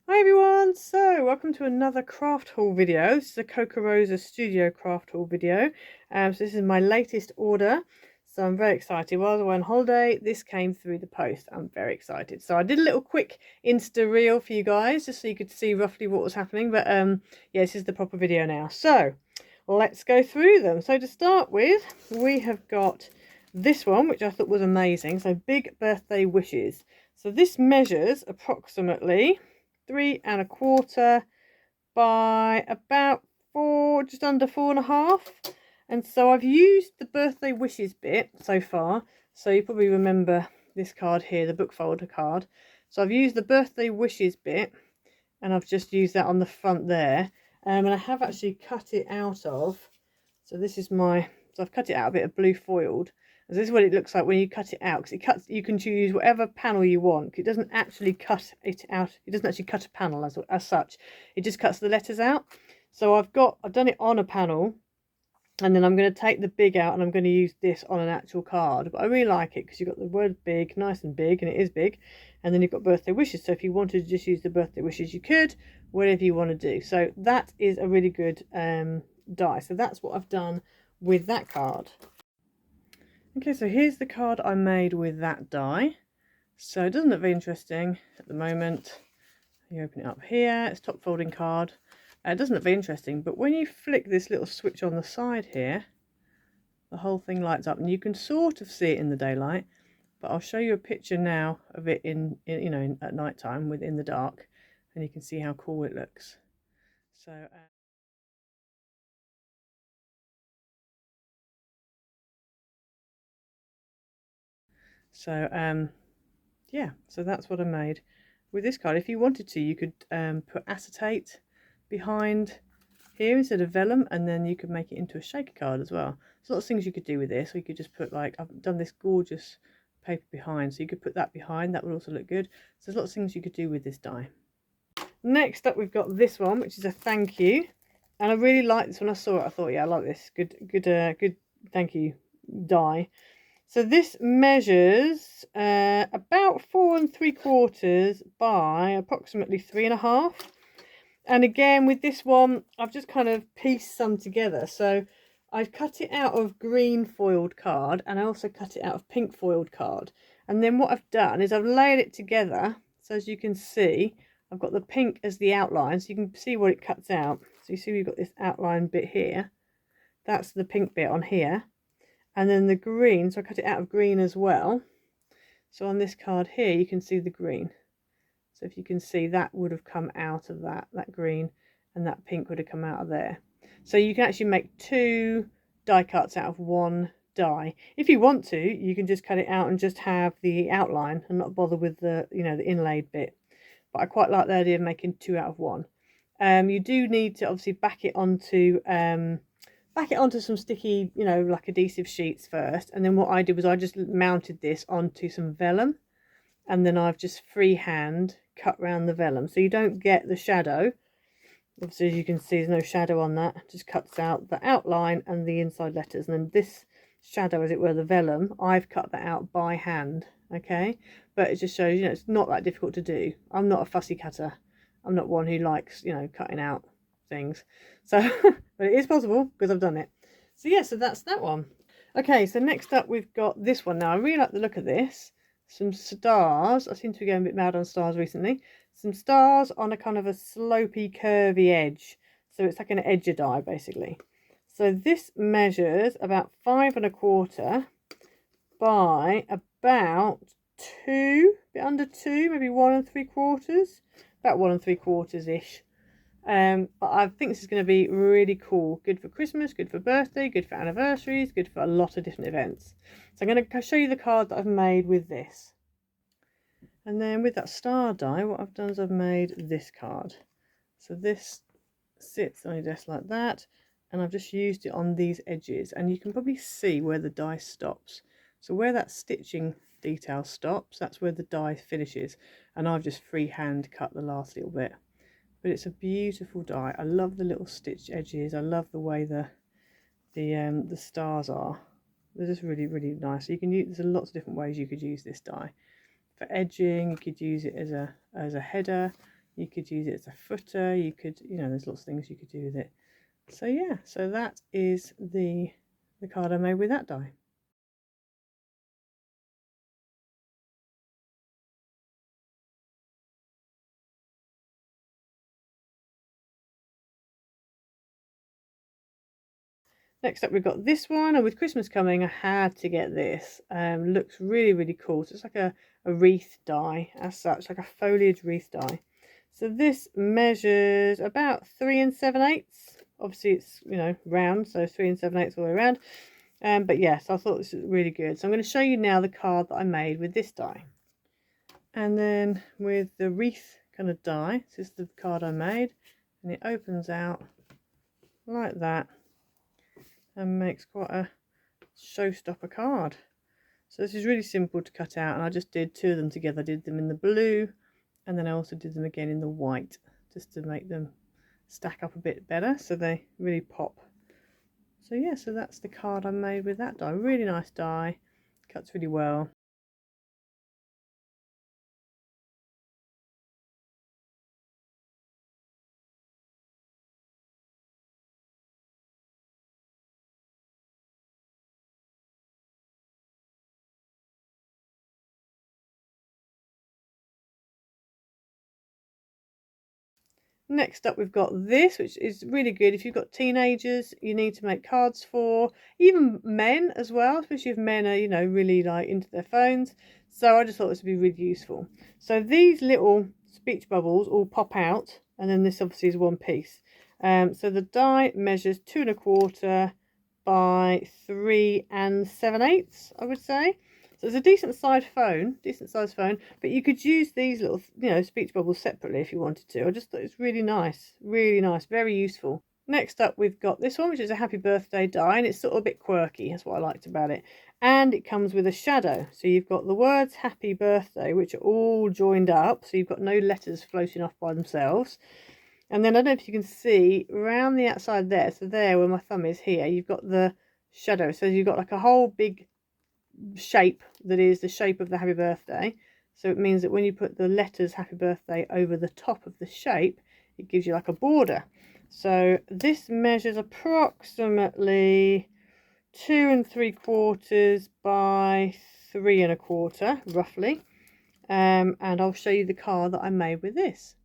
Hi everyone, so welcome to another craft haul video. This is a Kokorosa Studio craft haul video. So this is my latest order, so I'm very excited. While I was on holiday, this came through the post. I'm very excited. So I did a little quick Insta reel for you guys, just so you could see roughly what was happening. But yeah, this is the proper video now. So let's go through them. So to start with, we have got this one, which I thought was amazing. So big birthday wishes. So this measures approximately 3¼ by about just under 4½. And so I've used the birthday wishes bit so far. So you probably remember this card here, the book folder card. So I've used the birthday wishes bit and I've just used that on the front there. And I have actually cut it out of, so this is my, so I've cut it out a bit of blue foiled. And this is what it looks like when you cut it out, because it cuts, you can choose whatever panel you want. It doesn't actually cut it out, it doesn't actually cut a panel as such, it just cuts the letters out. So I've done it on a panel, and then I'm going to take the big out and I'm going to use this on an actual card. But I really like it because you've got the word big, nice and big, and it is big. And then you've got birthday wishes. So if you wanted to just use the birthday wishes, you could, whatever you want to do. So that is a really good die. So that's what I've done with that card. Okay, so here's the card I made with that die. So it doesn't look very interesting at the moment. You open it up here, it's top folding card. It doesn't look very interesting, but when you flick this little switch on the side here, the whole thing lights up, and you can sort of see it in the daylight. But I'll show you a picture now of it at night time in the dark, and you can see how cool it looks. Yeah, so that's what I made with this card. If you wanted to, you could put acetate behind here instead of vellum, and then you could make it into a shaker card as well. There's lots of things you could do with this. Or you could just put, like, I've done this gorgeous paper behind, so you could put that behind. That would also look good. So there's lots of things you could do with this die. Next up, we've got this one, which is a thank you, and I really like this. When I saw it, I thought, yeah, I like this. Good thank you die. So this measures about 4¾ by approximately 3½. And again, with this one, I've just kind of pieced some together. So I've cut it out of green foiled card, and I also cut it out of pink foiled card. And then what I've done is I've layered it together. So as you can see, I've got the pink as the outline, so you can see what it cuts out. So you see we've got this outline bit here. That's the pink bit on here. And then the green, so I cut it out of green as well. So on this card here, you can see the green. So if you can see, that would have come out of that green, and that pink would have come out of there. So you can actually make 2 die cuts out of 1 die. If you want to, you can just cut it out and just have the outline and not bother with the, the inlaid bit. But I quite like the idea of making 2 out of 1. You do need to obviously back it onto some sticky, like adhesive sheets first. And then what I did was I just mounted this onto some vellum, and then I've just freehand cut around the vellum, so you don't get the shadow. Obviously, as you can see, there's no shadow on that. It just cuts out the outline and the inside letters, and then this shadow, as it were, the vellum, I've cut that out by hand. Okay, but it just shows, it's not that difficult to do. I'm not a fussy cutter. I'm not one who likes, cutting out things. So but it is possible because I've done it. So yeah, so that's that one. Okay, so next up we've got this one. Now I really like the look of this. Some stars. I seem to be going a bit mad on stars recently. Some stars on a kind of a slopey, curvy edge. So it's like an edger die, basically. So this measures about 5¼ by about 2, a bit under 2, maybe 1¾ about 1¾ ish. But I think this is going to be really cool. Good for Christmas, good for birthday, good for anniversaries, good for a lot of different events. So I'm going to show you the card that I've made with this. And then with that star die, what I've done is I've made this card. So this sits on your desk like that, and I've just used it on these edges, and you can probably see where the die stops. So where that stitching detail stops, that's where the die finishes, and I've just freehand cut the last little bit. But it's a beautiful die. I love the little stitched edges. I love the way the stars are. They're just really, really nice. So you can use, there's lots of different ways you could use this die. For edging, you could use it as a header. You could use it as a footer. You could, there's lots of things you could do with it. So yeah, so that is the card I made with that die. Next up we've got this one, and with Christmas coming I had to get this. Looks really, really cool. So it's like a wreath die as such, like a foliage wreath die. So this measures about 3 7/8. Obviously it's, round, so 3 7/8 all the way around. But yes, I thought this was really good. So I'm going to show you now the card that I made with this die. And then with the wreath kind of die, this is the card I made, and it opens out like that and makes quite a showstopper card. So this is really simple to cut out, and I just did 2 of them together. I did them in the blue, and then I also did them again in the white, just to make them stack up a bit better so they really pop. So yeah, so that's the card I made with that die. Really nice die, cuts really well. Next up we've got this, which is really good if you've got teenagers you need to make cards for, even men as well, especially if men are, really like into their phones. So I just thought this would be really useful. So these little speech bubbles all pop out, and then this obviously is one piece. So the die measures 2 1/4 by 3 7/8, I would say. So it's a decent sized phone, but you could use these little, speech bubbles separately if you wanted to. I just thought it's really nice, very useful. Next up, we've got this one, which is a happy birthday die, and it's sort of a bit quirky. That's what I liked about it. And it comes with a shadow. So you've got the words happy birthday, which are all joined up. So you've got no letters floating off by themselves. And then I don't know if you can see around the outside there. So there, where my thumb is here, you've got the shadow. So you've got like a whole big shape that is the shape of the happy birthday. So it means that when you put the letters happy birthday over the top of the shape, it gives you like a border. So this measures approximately 2 3/4 by 3 1/4 roughly. And I'll show you the card that I made with this.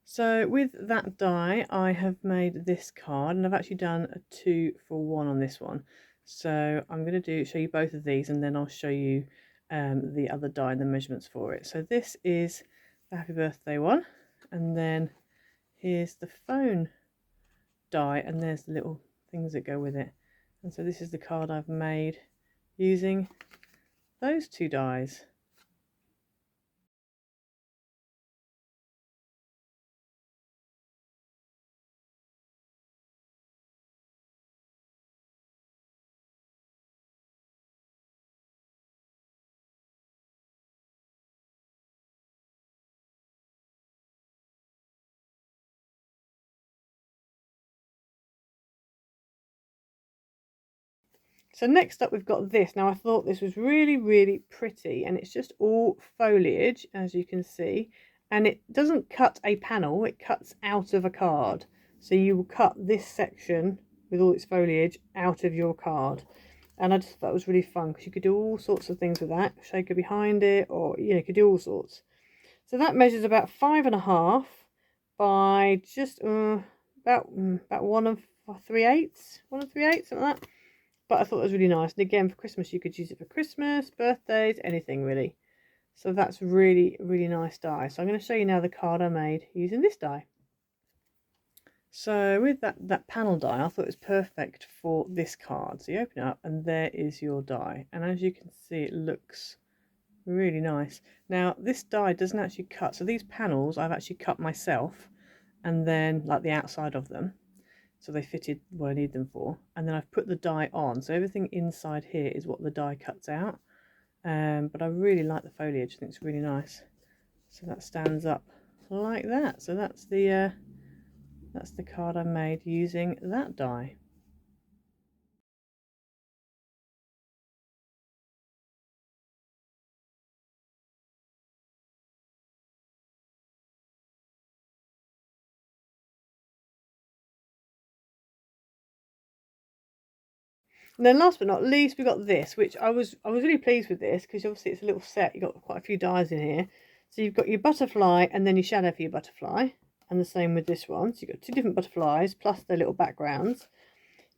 So with that die I have made this card, and I've actually done a 2 for 1 on this one. So I'm going to show you both of these, and then I'll show you the other die and the measurements for it. So this is the happy birthday one, and then here's the phone die, and there's the little things that go with it. And so this is the card I've made using those 2 dies. So next up we've got this. Now I thought this was really pretty, and it's just all foliage, as you can see, and it doesn't cut a panel, it cuts out of a card. So you will cut this section with all its foliage out of your card, and I just thought it was really fun because you could do all sorts of things with that, shaker behind it, or you could do all sorts. So that measures about 5 1/2 by just about 1 3/8, something like that. But I thought it was really nice. And again, for Christmas, you could use it for Christmas, birthdays, anything really. So that's really nice die. So I'm going to show you now the card I made using this die. So with that panel die, I thought it was perfect for this card. So you open it up and there is your die. And as you can see, it looks really nice. Now this die doesn't actually cut. So these panels I've actually cut myself, and then like the outside of them. So they fitted what I need them for, and then I've put the die on, so everything inside here is what the die cuts out. But I really like the foliage. I think it's really nice. So that stands up like that. So that's the card I made using that die. And then last but not least, we got this, which I was really pleased with this, because obviously it's a little set. You've got quite a few dies in here. So you've got your butterfly and then your shadow for your butterfly. And the same with this one. So you've got two different butterflies plus their little backgrounds.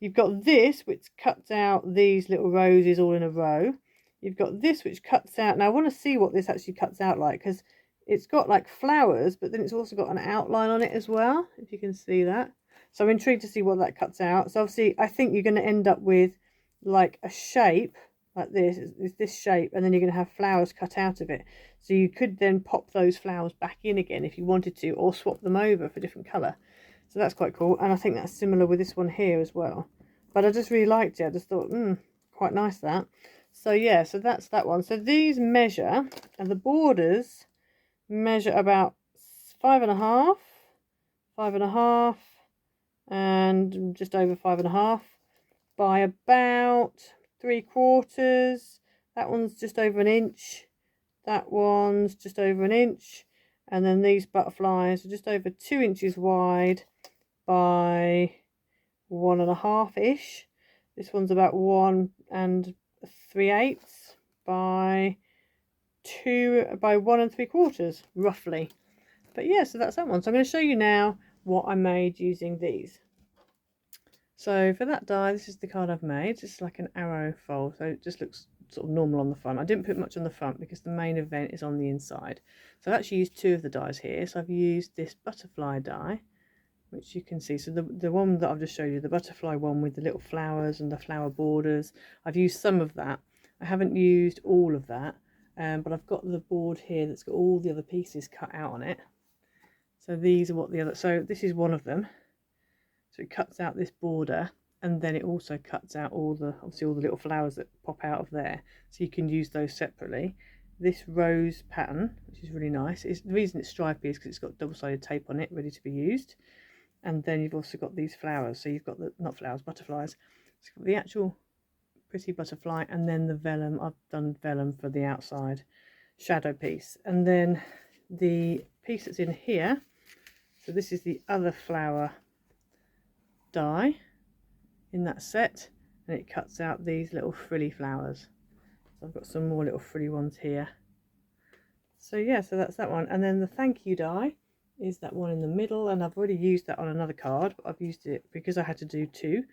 You've got this, which cuts out these little roses all in a row. You've got this, which cuts out... Now, I want to see what this actually cuts out like, because it's got like flowers, but then it's also got an outline on it as well, if you can see that. So I'm intrigued to see what that cuts out. So obviously, I think you're going to end up with like a shape like this. It's this shape, and then you're going to have flowers cut out of it. So you could then pop those flowers back in again if you wanted to, or swap them over for a different colour. So that's quite cool, and I think that's similar with this one here as well. But I just really liked it. I just thought, quite nice that. So yeah, so that's that one. So these measure, and the borders measure about 5.5, 5.5, and just over 5.5 by about 3/4. That one's just over an inch. That one's just over an inch. And then these butterflies are just over 2 inches wide by 1.5-ish. This one's about 1 3/8 by 1 3/4, roughly. But yeah, so that's that one. So I'm going to show you now what I made using these. So for that die, this is the card I've made. It's like an arrow fold, so it just looks sort of normal on the front. I didn't put much on the front because the main event is on the inside. So I've actually used 2 of the dies here. So I've used this butterfly die, which you can see. So the one that I've just showed you, the butterfly one with the little flowers and the flower borders, I've used some of that. I haven't used all of that, but I've got the board here that's got all the other pieces cut out on it. So these are what the other, so this is one of them. So it cuts out this border, and then it also cuts out all the, obviously all the little flowers that pop out of there. So you can use those separately. This rose pattern, which is really nice, the reason it's stripy is because it's got double-sided tape on it, ready to be used. And then you've also got these flowers. So you've got the, not flowers, butterflies. It's got the actual pretty butterfly, and then the vellum. I've done vellum for the outside shadow piece. And then the piece that's in here, so this is the other flower die in that set, and it cuts out these little frilly flowers. So I've got some more little frilly ones here. So yeah, so that's that one. And then the thank you die is that one in the middle, and I've already used that on another card, but I've used it because I had to do 2.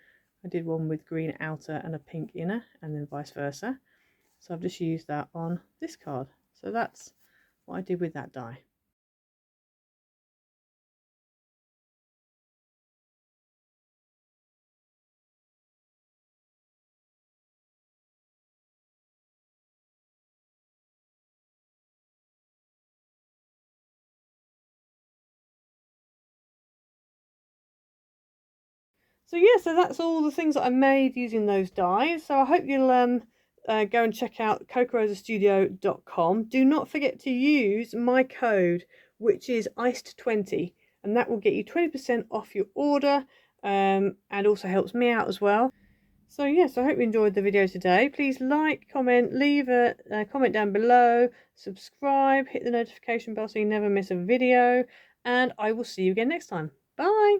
I did one with green outer and a pink inner, and then vice versa. So I've just used that on this card. So that's what I did with that die. So yeah, so that's all the things that I made using those dies. So I hope you'll go and check out kokorosastudio.com. Do not forget to use my code, which is iced20, and that will get you 20% off your order, and also helps me out as well. So yes, I hope you enjoyed the video today. Please like, comment, leave a comment down below, subscribe, hit the notification bell so you never miss a video, and I will see you again next time. Bye!